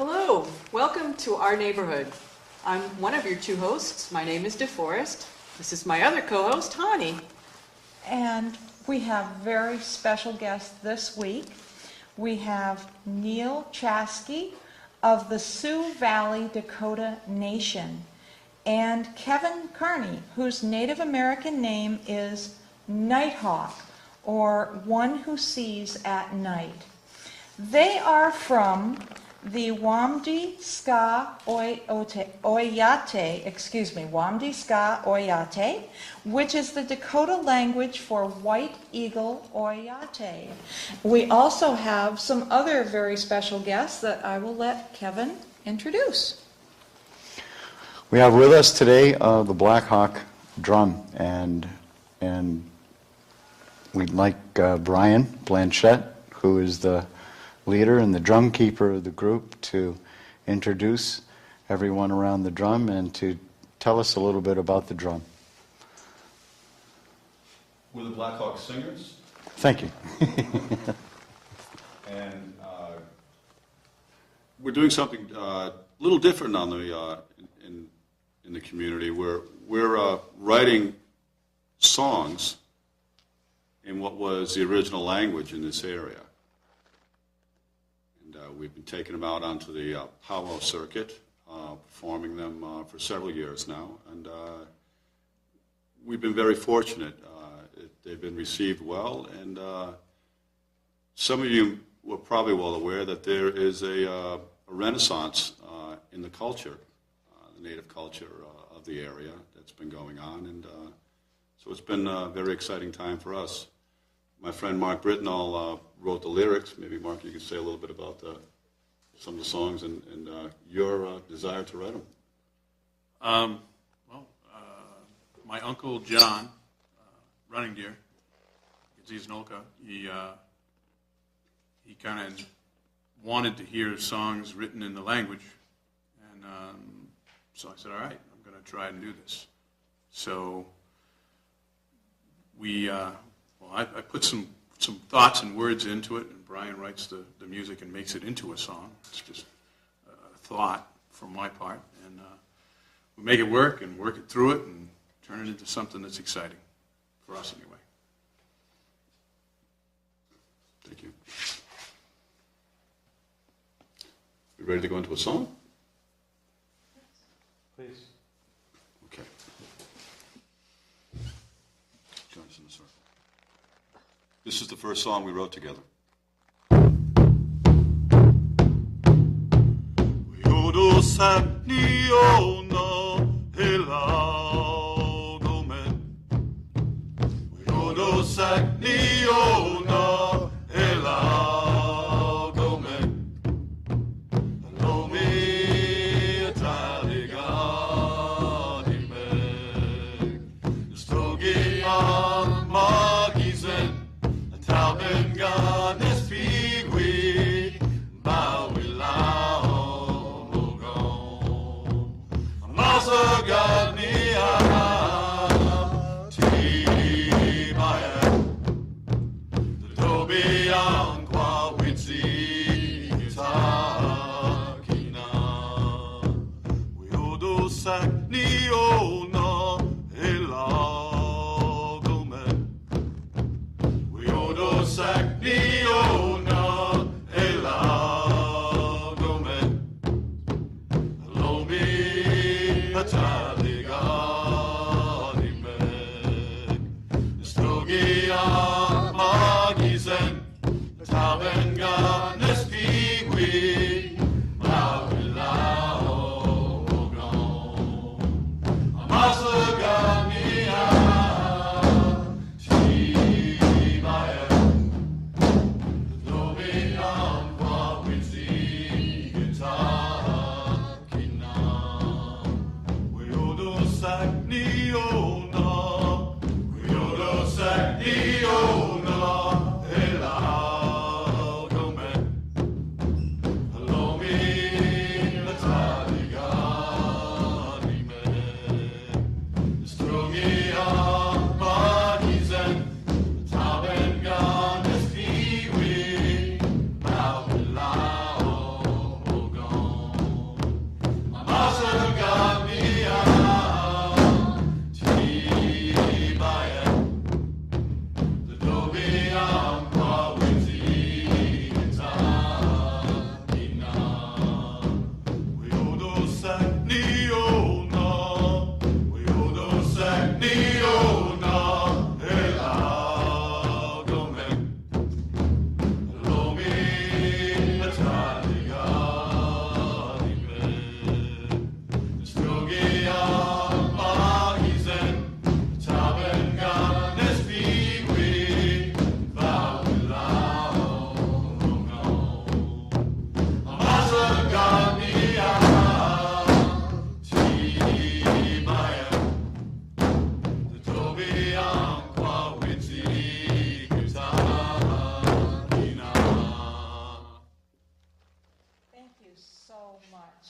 Hello, welcome to our neighborhood. I'm one of your two hosts. My name is DeForest. This is my other co-host, Hani. And we have very special guests this week. We have Neil Chaskey of the Sioux Valley Dakota Nation and Kevin Carney, whose Native American name is Nighthawk, or one who sees at night. They are from the Wamdi Ska Oyate, which is the Dakota language for white eagle Oyate. We also have some other very special guests that I will let Kevin introduce. We have with us today the Black Hawk drum, and we'd like Brian Blanchette, who is the leader and the drum keeper of the group, to introduce everyone around the drum and to tell us a little bit about the drum. We're the Black Hawk Singers. Thank you. And we're doing something a little different on the in the community. We're writing songs in what was the original language in this area. We've been taking them out onto the powwow circuit, performing them for several years now, and we've been very fortunate. They've been received well, and some of you were probably well aware that there is a renaissance in the culture, the native culture of the area that's been going on, and so it's been a very exciting time for us. My friend Mark Brittenall wrote the lyrics. Maybe, Mark, you can say a little bit about some of the songs and your desire to write them. My uncle John, Running Deer, Nolka, he kind of wanted to hear songs written in the language, and so I said, all right, I'm going to try and do this. So I put some thoughts and words into it, and Brian writes the music and makes it into a song. It's just a thought from my part, and we make it work and work it through it and turn it into something that's exciting for us anyway. Thank you. You ready to go into a song? Please. Okay. Join us in the circle. This is the first song we wrote together.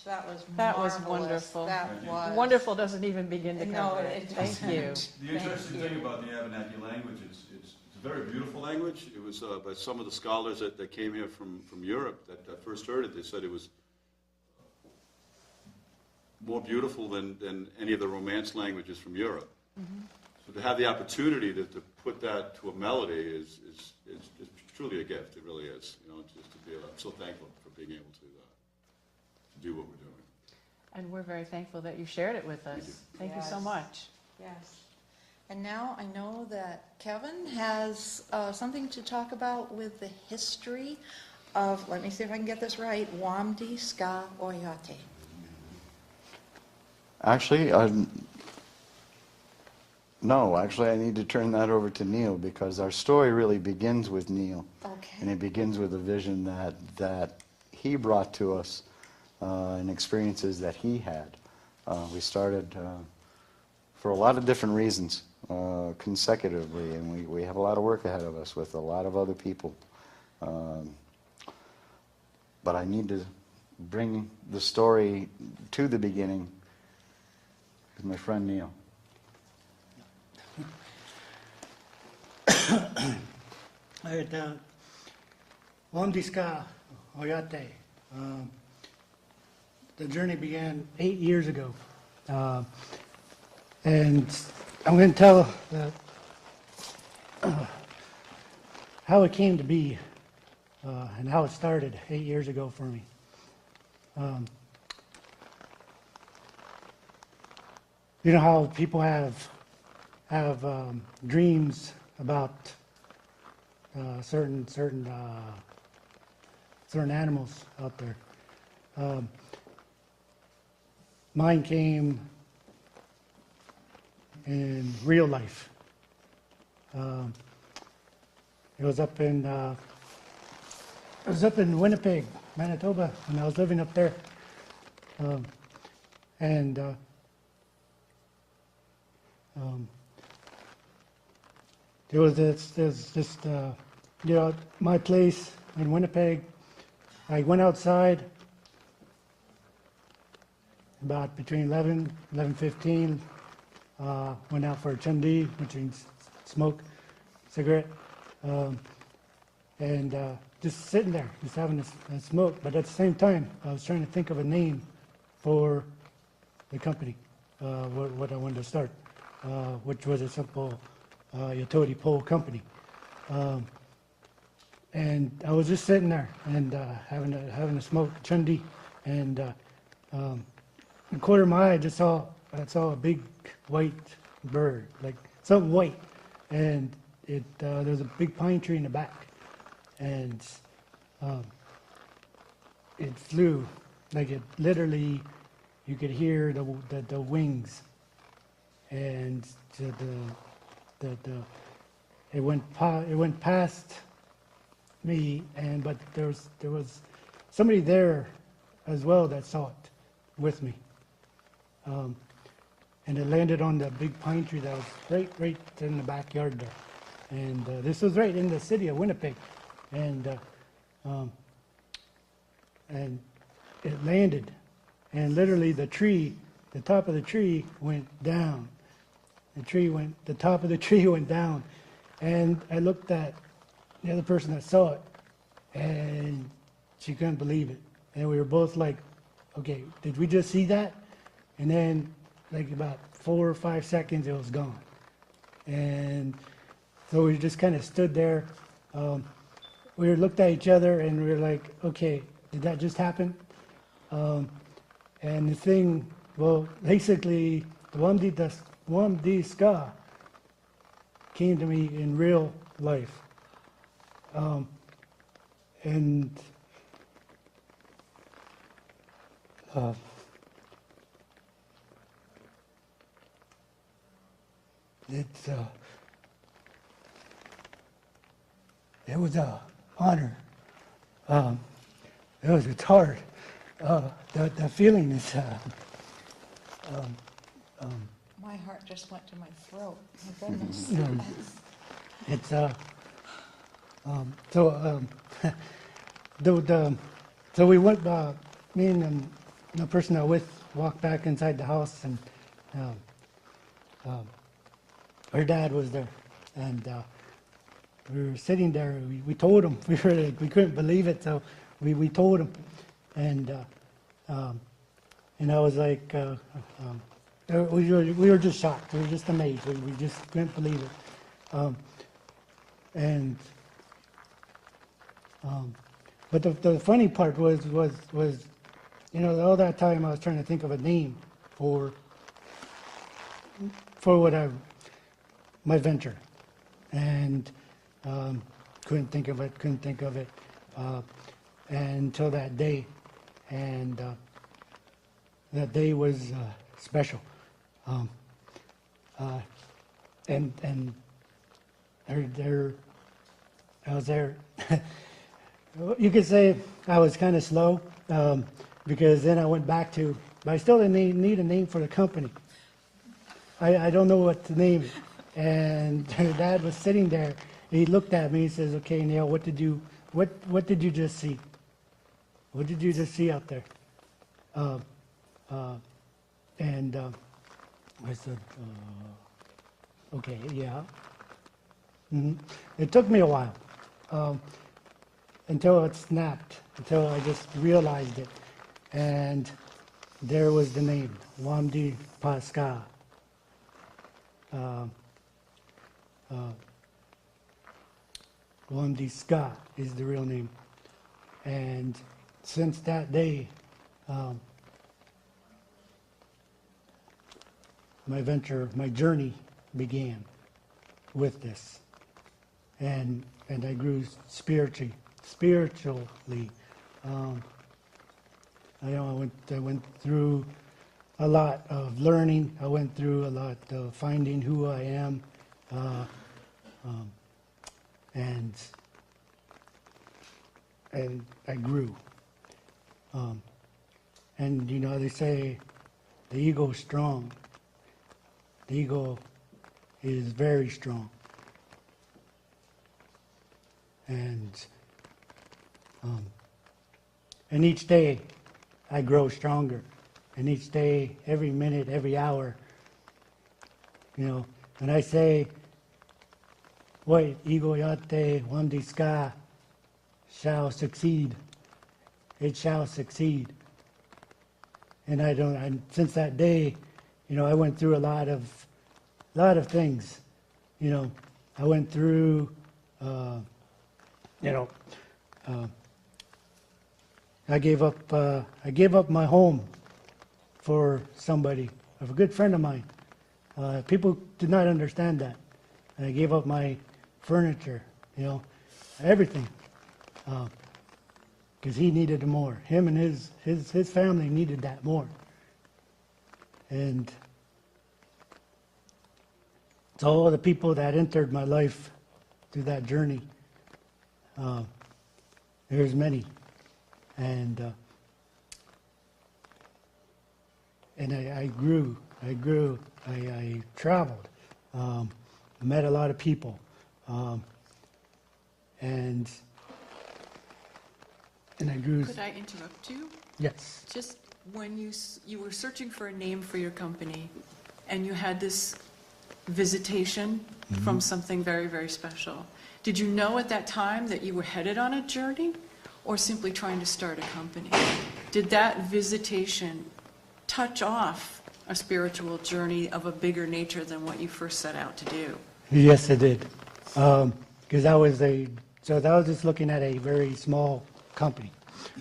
that was That was marvelous. wonderful. That was. Wonderful doesn't even begin to No, cover it it. Thank you. The interesting thing about the Abenaki language is it's a very beautiful language. It was by some of the scholars that came here from Europe that first heard it, they said it was more beautiful than any of the Romance languages from Europe. So to have the opportunity to put that to a melody is truly a gift. It really is. You know, just to be. I'm so thankful for being able to do what we're doing. And we're very thankful that you shared it with us. Thank you so Yes. much. Yes. And now I know that Kevin has something to talk about with the history of, let me see if I can get this right, Wamdi Ska Oyate. Actually, no, actually I need to turn that over to Neil because our story really begins with Neil. Okay. And it begins with a vision that he brought to us and experiences that he had. We started for a lot of different reasons consecutively, and we have a lot of work ahead of us with a lot of other people. But I need to bring the story to the beginning with my friend Neil. Alright, Wamdi Ska Oyate. The journey began 8 years ago. And I'm going to tell how it came to be and how it started 8 years ago for me. You know how people have dreams about certain animals out there. Mine came in real life. It was up in Winnipeg, Manitoba, when I was living up there, and there was just you know, my place in Winnipeg. I went outside about between 11:15. Went out for a chundi, which means smoke, cigarette, and just sitting there, just having a smoke. But at the same time, I was trying to think of a name for the company, what I wanted to start, which was a simple utility pole company. And I was just sitting there and having a smoke, chundi, and in the corner of my eye, I saw a big white bird, like something white, and there was a big pine tree in the back, and it flew, like it literally, you could hear the wings, and it went past me, but there was somebody there as well that saw it with me. And it landed on the big pine tree that was right in the backyard there. And this was right in the city of Winnipeg. And it landed. And literally the top of the tree went down. The top of the tree went down. And I looked at the other person that saw it, and she couldn't believe it. And we were both like, okay, did we just see that? And then, like about 4 or 5 seconds, it was gone. And so we just kind of stood there. We looked at each other, and we were like, okay, did that just happen? And the thing, well, basically, the Wamdi Ska came to me in real life. And it was an honor. It's hard. The feeling is. My heart just went to my throat. My goodness. It's so we went. Me and the person I was with walked back inside the house, and um, her dad was there, and we were sitting there. We told him we couldn't believe it, so we told him, and I was like, we were just shocked. We were just amazed. We just couldn't believe it, but the funny part was all that time I was trying to think of a name for my venture, and couldn't think of it until that day, and that day was special, and I was there. You could say I was kind of slow, because then I went back to, but I still didn't need a name for the company. I don't know what to name it. And her dad was sitting there. He looked at me. He says, "Okay, Neil, what did you just see? What did you just see out there?" And I said, "Okay, yeah." It took me a while until it snapped, until I just realized it, and there was the name, Wamdi Pascal. Wamdi Ska is the real name. And since that day, my journey began with this. And I grew spiritually. I went through a lot of learning. I went through a lot of finding who I am, and I grew. And they say the ego is strong. The ego is very strong, and each day I grow stronger. And each day, every minute, every hour, and I say, "Wait, ego yate wamdi ska shall succeed. It shall succeed." And since that day, I went through a lot of things. I went through, I gave up my home for somebody, of a good friend of mine. People did not understand that. And I gave up my furniture, everything, because he needed it more. Him and his family needed that more. And to all the people that entered my life through that journey, there's many, and I grew, I traveled, met a lot of people, and I grew. Could I interrupt you? Yes. Just when you were searching for a name for your company, and you had this visitation from something very, very special, did you know at that time that you were headed on a journey, or simply trying to start a company? Did that visitation touch off a spiritual journey of a bigger nature than what you first set out to do? Yes, it did. Because that was just looking at a very small company.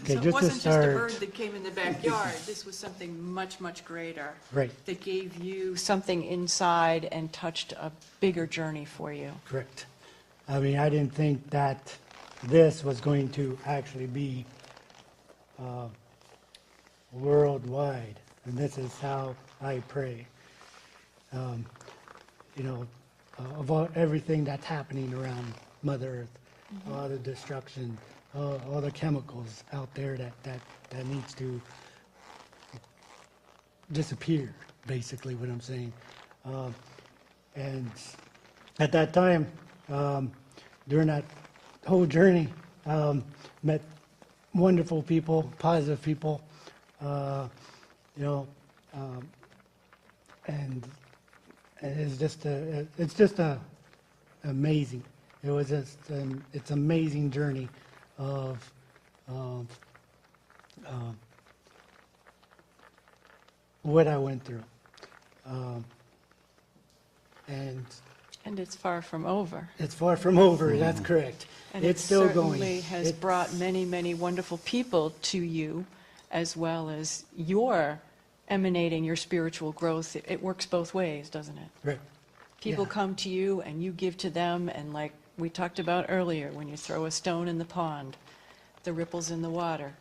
Okay, So it just wasn't to just a start. bird that came in the backyard. This was something much, much greater. Right. That gave you something inside and touched a bigger journey for you. Correct. I mean, I didn't think that this was going to actually be worldwide, and this is how I pray. About everything that's happening around Mother Earth, all the destruction, all the chemicals out there that needs to disappear, basically what I'm saying. And at that time, during that whole journey, met wonderful people, positive people, you know, and it's just amazing. It was just it's amazing journey of what I went through, and And it's far from over. it's far from over. That's correct. And It's it still going. certainly has It's- brought many, many wonderful people to you, as well as your emanating your spiritual growth. It works both ways, doesn't it? Right. People Yeah. come to you and you give to them, and like we talked about earlier, when you throw a stone in the pond, the ripples in the water,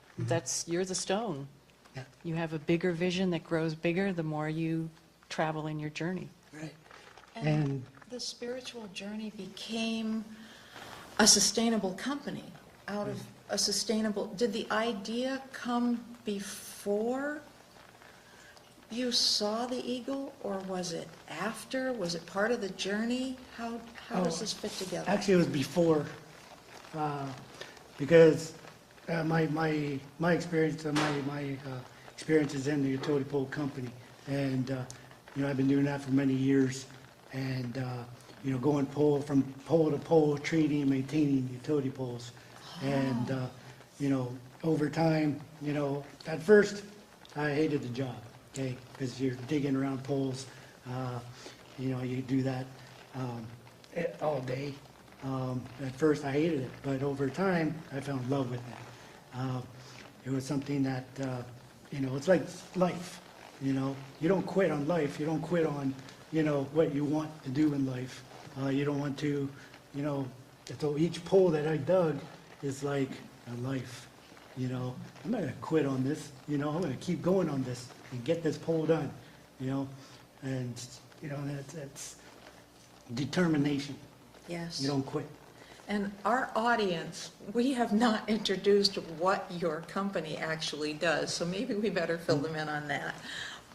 you're the stone. Yeah. You have a bigger vision that grows bigger the more you travel in your journey. Right. And And the spiritual journey became a sustainable company out of a sustainable, did the idea come before you saw the eagle, or was it after? Was it part of the journey? How does this fit together? actually, it was before, because my experience, my experience is in the utility pole company, and you know, I've been doing that for many years, and you know, going from pole to pole, treating, maintaining utility poles, and you know, over time, you know, at first I hated the job, okay, because you're digging around poles, you know, you do that all day. At first I hated it, but over time I fell in love with it. It was something that, you know, it's like life, you know. You don't quit on life. You don't quit on, you know, what you want to do in life. You don't want to, you know, so each pole that I dug is like a life, you know. I'm not going to quit on this, you know. I'm going to keep going on this and get this pole done, you know. And, you know, that's determination. Yes. You don't quit. And our audience, we have not introduced what your company actually does, so maybe we better fill them in on that.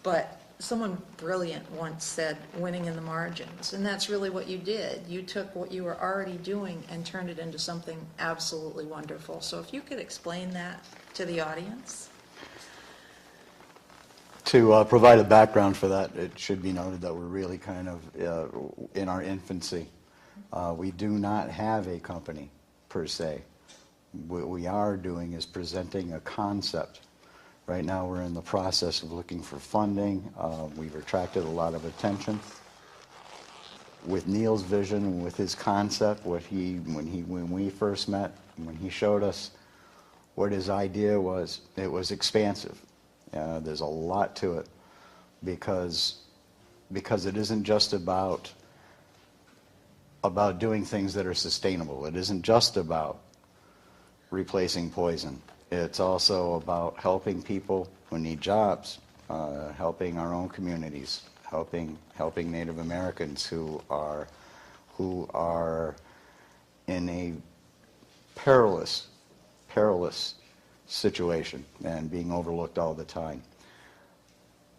But someone brilliant once said, winning in the margins, and that's really what you did. You took what you were already doing and turned it into something absolutely wonderful. So if you could explain that to the audience. To provide a background for that, it should be noted that we're really kind of in our infancy. We do not have a company, per se. What we are doing is presenting a concept. Right now we're in the process of looking for funding. We've attracted a lot of attention. With Neil's vision and with his concept, when we first met, when he showed us what his idea was, it was expansive. There's a lot to it because it isn't just about doing things that are sustainable. It isn't just about replacing poison. It's also about helping people who need jobs, helping our own communities, helping Native Americans who are in a perilous situation and being overlooked all the time.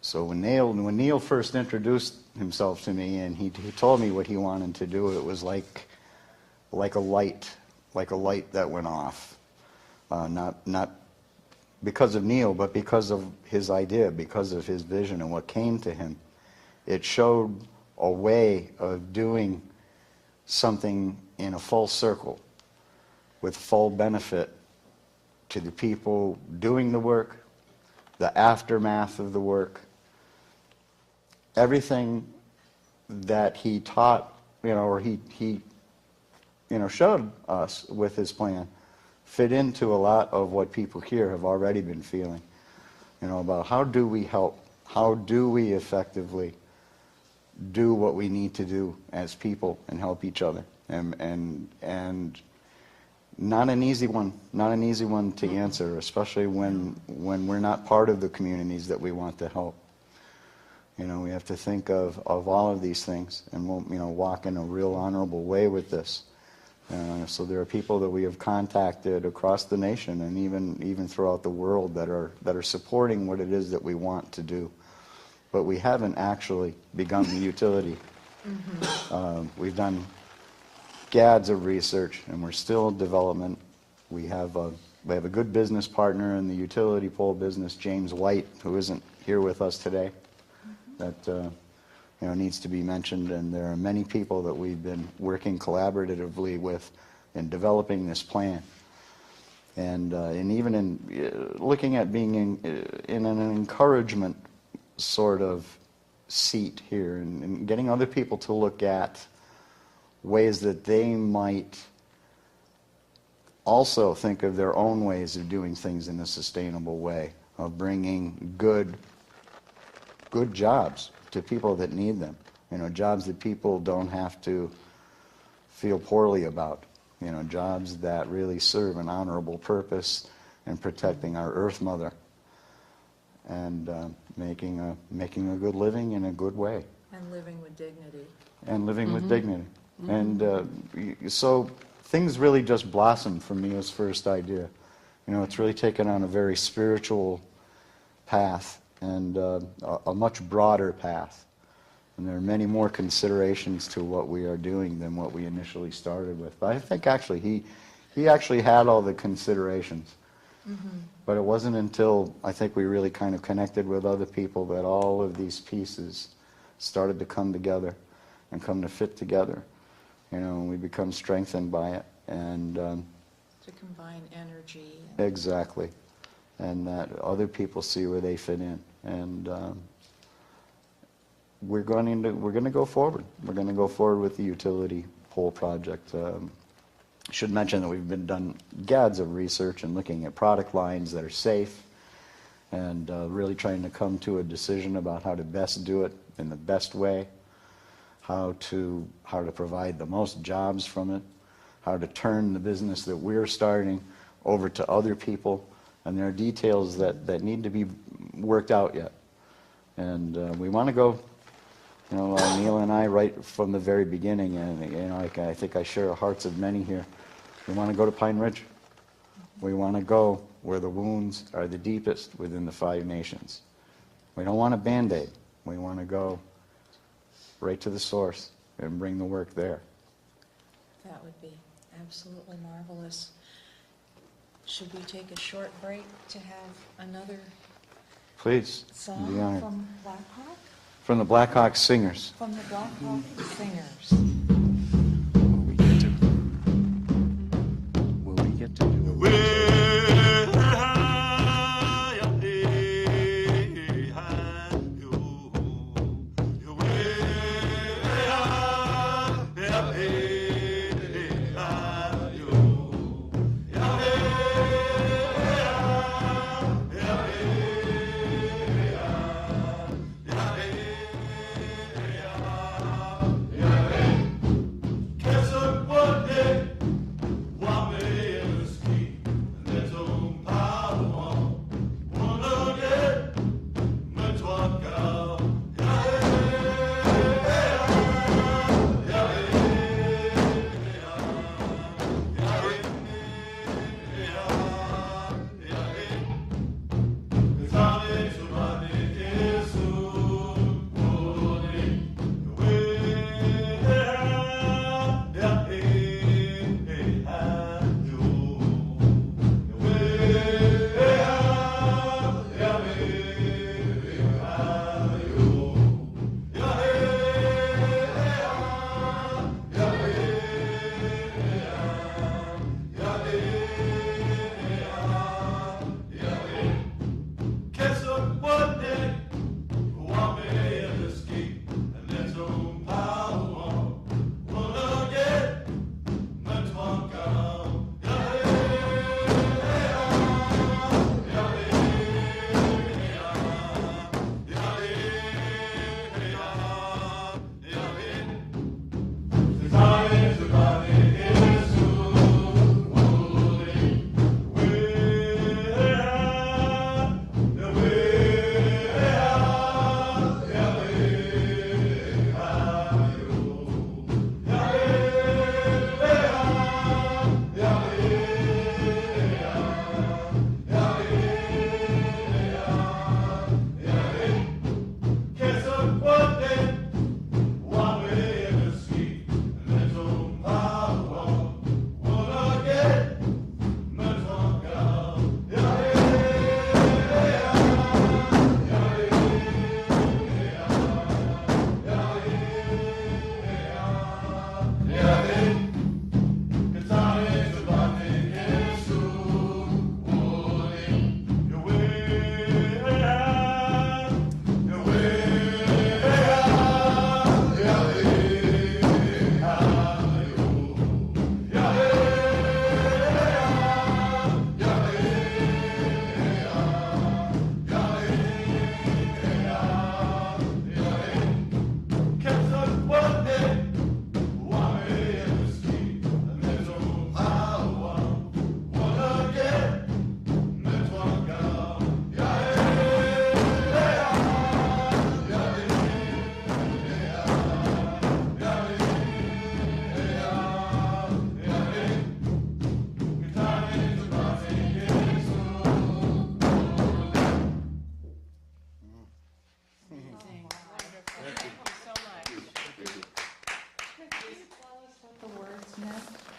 So when Neil first introduced himself to me and he told me what he wanted to do, it was like a light that went off. Not because of Neil, but because of his idea, because of his vision and what came to him. It showed a way of doing something in a full circle with full benefit to the people doing the work, the aftermath of the work, everything that he taught, you know, or he showed us with his plan fit into a lot of what people here have already been feeling, you know, about how do we help, how do we effectively do what we need to do as people and help each other, and not an easy one to answer, especially when we're not part of the communities that we want to help. You know, we have to think of all of these things and we'll, you know, walk in a real honorable way with this. So there are people that we have contacted across the nation and even throughout the world that are supporting what it is that we want to do. But we haven't actually begun the utility. We've done gads of research and we're still in development We have a good business partner in the utility pole business, James White, who isn't here with us today, that needs to be mentioned. And there are many people that we've been working collaboratively with in developing this plan. And even in looking at being in an encouragement sort of seat here, and getting other people to look at ways that they might also think of their own ways of doing things in a sustainable way, of bringing good jobs to people that need them, jobs that people don't have to feel poorly about, jobs that really serve an honorable purpose in protecting our Earth Mother and making a good living in a good way. And living with dignity. And living with dignity. And so things really just blossomed from Neil's first idea. It's really taken on a very spiritual path and a much broader path. And there are many more considerations to what we are doing than what we initially started with. But I think actually he actually had all the considerations. But it wasn't until I think we really kind of connected with other people that all of these pieces started to come together and come to fit together. And we become strengthened by it. And To combine energy. exactly. And that other people see where they fit in. And we're going to go forward. We're going to go forward with the utility pole project. I should mention that we've been done gads of research and looking at product lines that are safe and really trying to come to a decision about how to best do it in the best way, how to provide the most jobs from it, how to turn the business that we're starting over to other people. And there are details that need to be worked out yet. And we want to go, Neil and I, right from the very beginning, and I think I share the hearts of many here. We want to go to Pine Ridge. We want to go where the wounds are the deepest within the 5 nations. We don't want a Band-Aid. We want to go right to the source and bring the work there. That would be absolutely marvelous. Should we take a short break to have another Please, song be honored. from Blackhawk? From the Blackhawk Singers. From the Blackhawk Singers. Will we get to do it?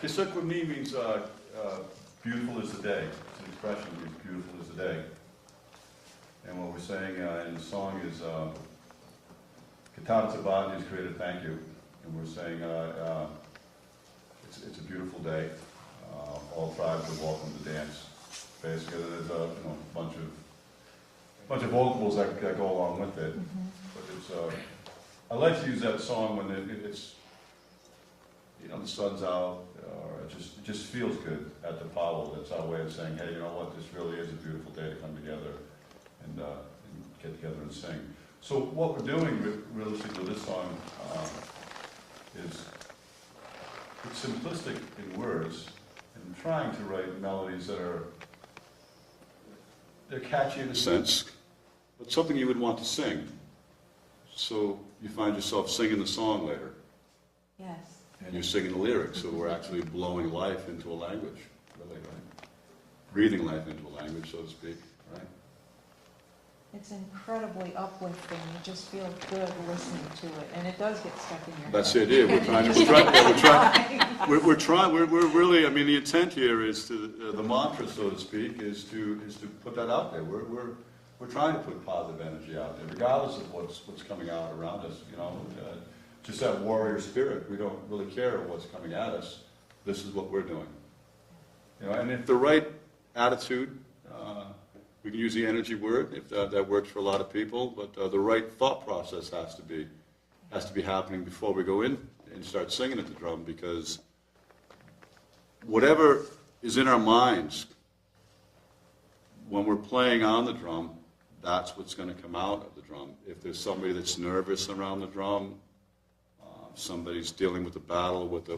Issaquah-mi means beautiful is the day. It's an expression that means beautiful is the day. And what we're saying in the song is, Katana Tabandi has created thank you. And we're saying it's a beautiful day. All tribes are welcome to dance. Basically, there's a bunch of vocables that go along with it. But it's I like to use that song when it's the sun's out, or it just feels good at the powwow. That's our way of saying, hey, you know what? This really is a beautiful day to come together and get together and sing. So what we're doing realistically with this song is it's simplistic in words and trying to write melodies that they're catchy in a sense, but something you would want to sing. So you find yourself singing the song later. Yes. And you're singing the lyrics, so we're actually blowing life into a language, really, right? Breathing life into a language, so to speak, right? It's incredibly uplifting. You just feel good listening to it, and it does get stuck in your head. That's the idea. We're really, I mean, the intent here is to, the mantra, so to speak, is to put that out there. We're trying to put positive energy out there, regardless of what's coming out around us, just that warrior spirit. We don't really care what's coming at us. This is what we're doing. And if the right attitude, we can use the energy word if that works for a lot of people, but the right thought process has to be happening before we go in and start singing at the drum, because whatever is in our minds when we're playing on the drum, that's what's going to come out of the drum. If there's somebody that's nervous around the drum, somebody's dealing with a battle with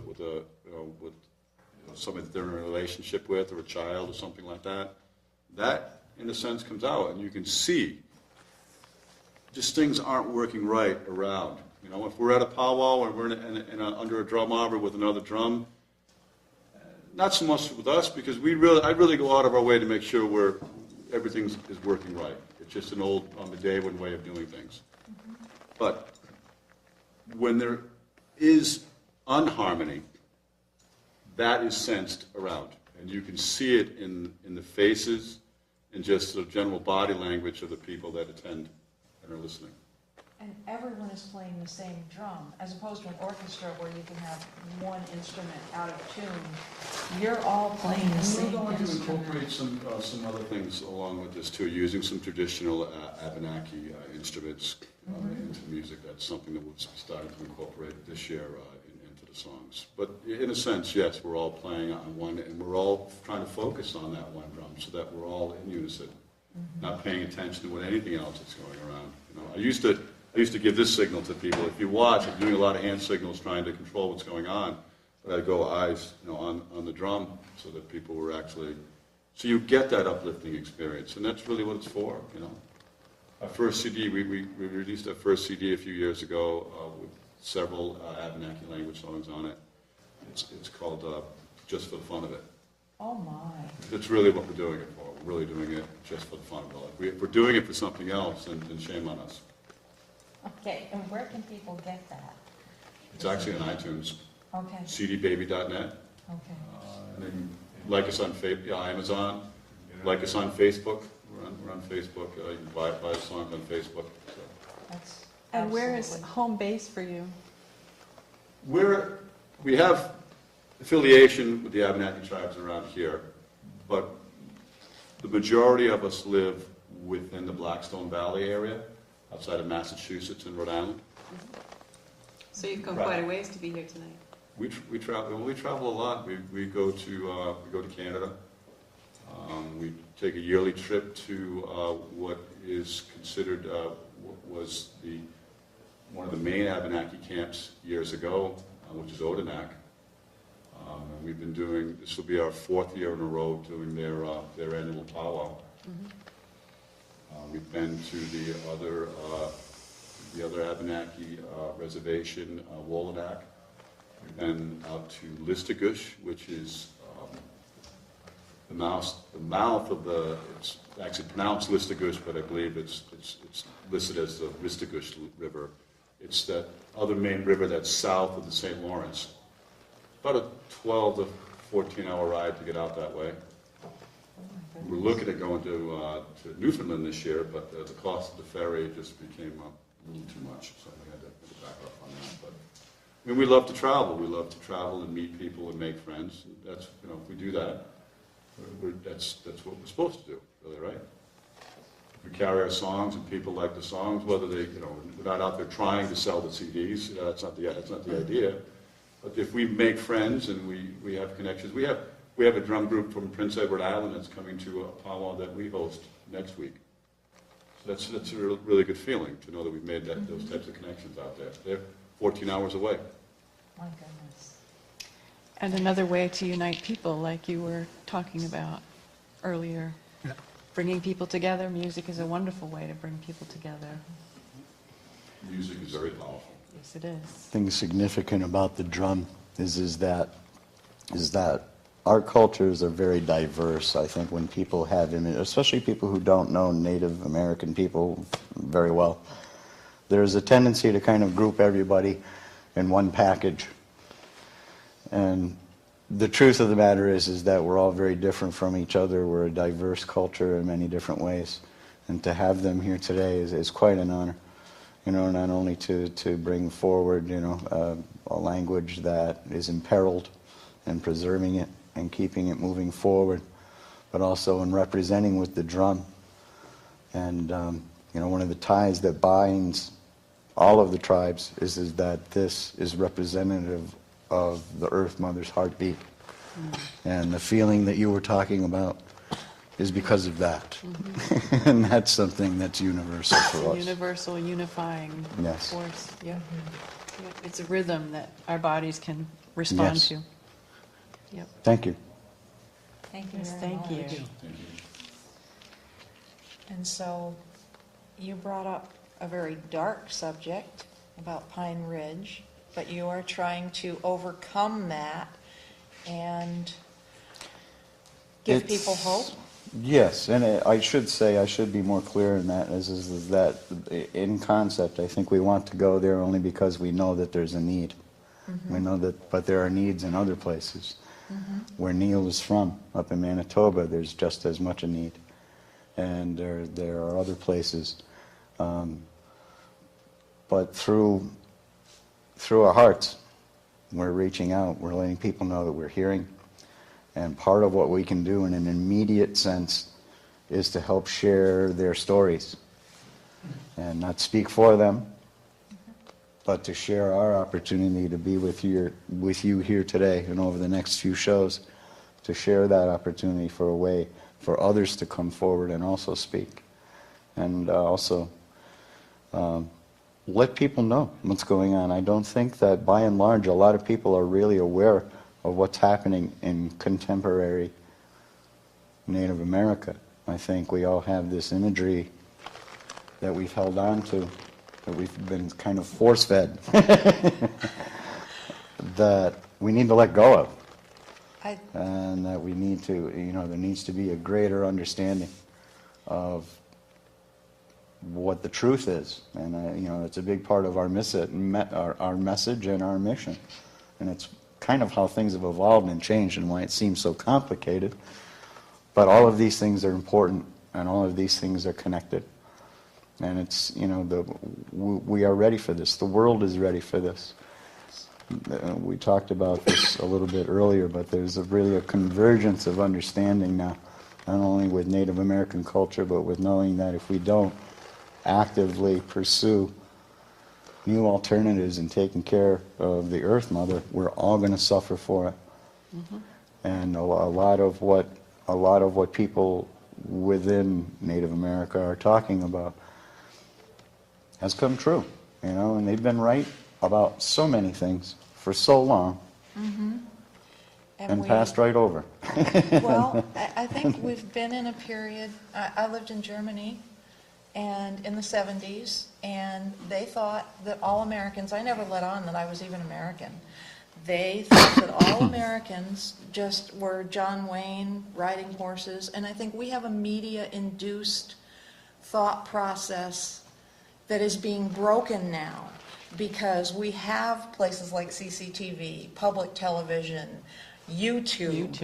somebody that they're in a relationship with, or a child or something like that, that in a sense comes out, and you can see just things aren't working right around. If we're at a powwow and we're under a drum arbor with another drum, not so much with us, because I really go out of our way to make sure everything is working right. It's just an old Medieval way of doing things. But when there is unharmony, that is sensed around, and you can see it in the faces and just the general body language of the people that attend and are listening. And everyone is playing the same drum, as opposed to an orchestra where you can have one instrument out of tune. You're all playing the same We're going to instrument. incorporate some other things along with this too, using some traditional Abenaki instruments into music. That's something that we're starting to incorporate this year into the songs. But in a sense, yes, we're all playing on one, and we're all trying to focus on that one drum so that we're all in unison, not paying attention to what anything else is going around. I used to give this signal to people. If you watch, I'm doing a lot of hand signals trying to control what's going on, but I go eyes, on the drum so that people were actually, so you get that uplifting experience, and that's really what it's for, Our first CD, we released our first CD a few years ago with several Abenaki language songs on it. It's called Just for the Fun of It. Oh my. That's really what we're doing it for. We're really doing it just for the fun of it. If we're doing it for something else, then shame on us. Okay, and where can people get that? It's actually on iTunes, Okay, cdbaby.net. okay. And then like us on Amazon, like us on Facebook. We're on Facebook. You can buy the songs on Facebook. So. That's And where is absolutely- home base for you? We have affiliation with the Abenaki tribes around here, but the majority of us live within the Blackstone Valley area, outside of Massachusetts and Rhode Island. So you've come Right. quite a ways to be here tonight. We travel a lot. We go to Canada. We take a yearly trip to what is considered was one of the main Abenaki camps years ago, which is Odanak. And we've been doing, this will be our 4th year in a row doing their annual powwow. We've been to the other Abenaki reservation, Wolanak. We've been out to Listagush, which is the mouth of the, it's actually pronounced Listagush, but I believe it's listed as the Listagush River. It's that other main river that's south of the St. Lawrence. about a 12 to 14-hour ride to get out that way. We're looking at going to Newfoundland this year, but the cost of the ferry just became a little too much, so we had to back up on that. But I mean, we love to travel. We love to travel and meet people and make friends. That's, you know, if we do that, that's what we're supposed to do, really, right? If we carry our songs and people like the songs, whether they, you know, we're not out there trying to sell the CDs. That's not the idea. But if we make friends and we have connections, we have a drum group from Prince Edward Island that's coming to a powwow that we host next week. So that's a really good feeling to know that we've made those types of connections out there. They're 14 hours away. My goodness. And another way to unite people, like you were talking about earlier. Yeah. Bringing people together, music is a wonderful way to bring people together. Music is very powerful. Yes, it is. Thing significant about the drum is that our cultures are very diverse. I think when people have image, especially people who don't know Native American people very well, there's a tendency to kind of group everybody in one package. And the truth of the matter is that we're all very different from each other. We're a diverse culture in many different ways. And to have them here today is quite an honor. You know, not only to bring forward, you know, a language that is imperiled and preserving it and keeping it moving forward, but also in representing with the drum. And, you know, one of the ties that binds all of the tribes is that this is representative of the Earth Mother's heartbeat. And the feeling that you were talking about is because of that. And that's something that's universal for us. Universal, unifying Yes. force. Yeah. Yeah. It's a rhythm that our bodies can respond Yes. to. Yep. Thank you. Thank you Yes, very thank you. much. And so you brought up a very dark subject about Pine Ridge, but you are trying to overcome that and give It's- people hope. Yes, and I should say, I should be more clear in that, is that in concept, I think we want to go there only because we know that there's a need. We know that, but there are needs in other places. Where Neil is from, up in Manitoba, there's just as much a need. And there are other places. But through our hearts, we're reaching out, we're letting people know that we're hearing. And part of what we can do in an immediate sense is to help share their stories. And not speak for them, but to share our opportunity to be with you here today and over the next few shows, to share that opportunity for a way for others to come forward and also speak. And also let people know what's going on. I don't think that by and large a lot of people are really aware of what's happening in contemporary Native America. I think we all have this imagery that we've held on to, that we've been kind of force-fed, that we need to let go of. And that we need to, you know, there needs to be a greater understanding of what the truth is. And, you know, it's a big part of our message and our mission. And it's kind of how things have evolved and changed and why it seems so complicated. But all of these things are important, and all of these things are connected. And it's, you know, we are ready for this. The world is ready for this. We talked about this a little bit earlier, but there's really a convergence of understanding now, not only with Native American culture, but with knowing that if we don't actively pursue new alternatives in taking care of the Earth Mother, we're all going to suffer for it. And a lot of what people within Native America are talking about has come true, you know, and they've been right about so many things for so long, and passed right over. Well, I think we've been in a period, I lived in Germany and in the 70s, and they thought that all Americans, I never let on that I was even American. They thought that all Americans just were John Wayne riding horses, and I think we have a media-induced thought process that is being broken now. because we have places like CCTV, public television, YouTube,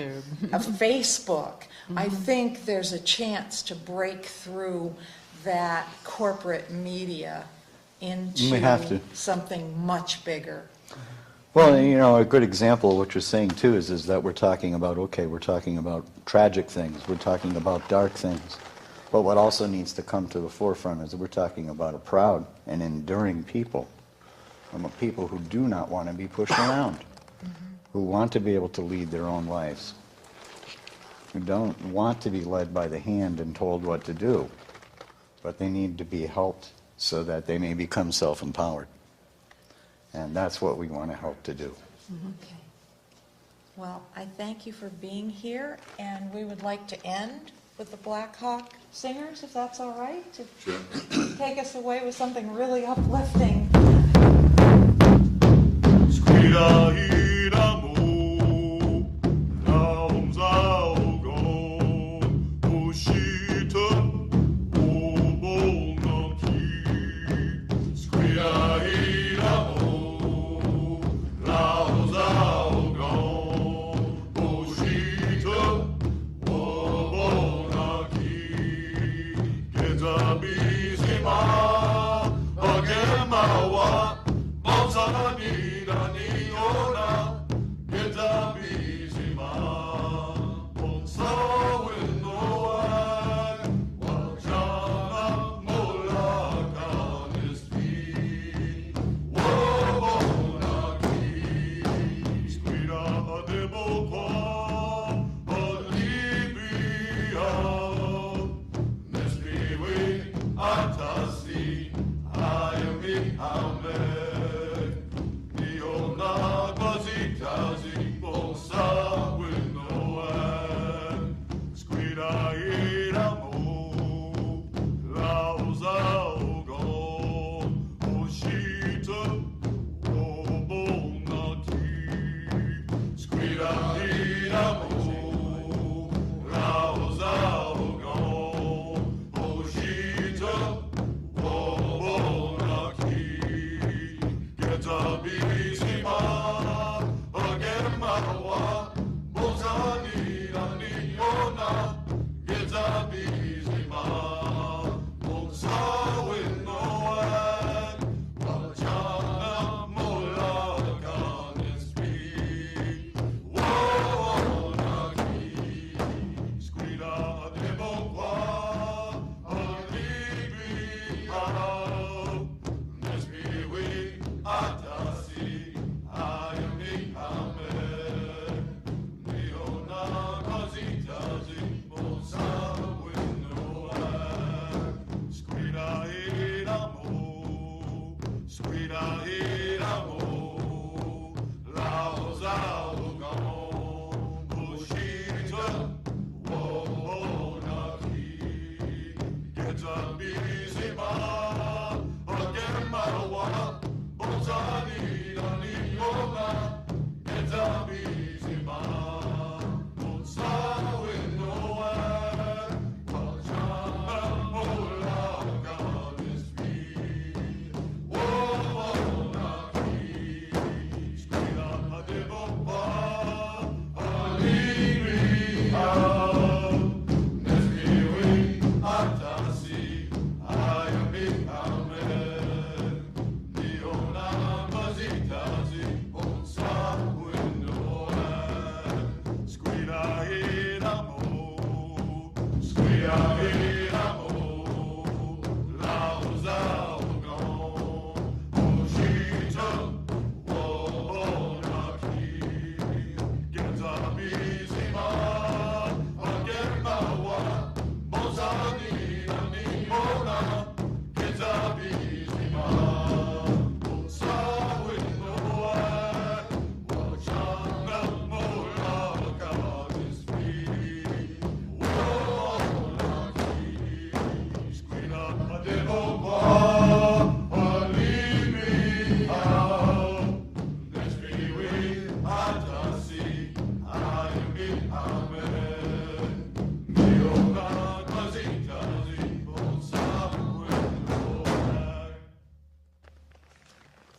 Facebook. I think there's a chance to break through that corporate media We have to. into something much bigger. Well, you know, a good example of what you're saying too is that we're talking about, okay, we're talking about tragic things, we're talking about dark things, but what also needs to come to the forefront is that we're talking about a proud and enduring people, people who do not want to be pushed around, who want to be able to lead their own lives, who don't want to be led by the hand and told what to do, but they need to be helped so that they may become self-empowered. And that's what we want to help to do. Okay. Well, I thank you for being here, and we would like to end with the Black Hawk Singers, if that's all right? Sure. Take us away with something really uplifting.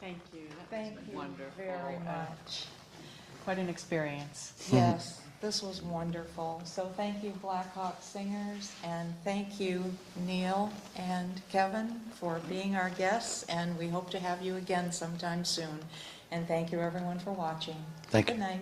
Thank you. That Thank was you wonderful. very much. Quite an experience. Yes, this was wonderful. So thank you, Blackhawk Singers, and thank you, Neil and Kevin, for being our guests, and we hope to have you again sometime soon. And thank you, everyone, for watching. Thank you. Good night.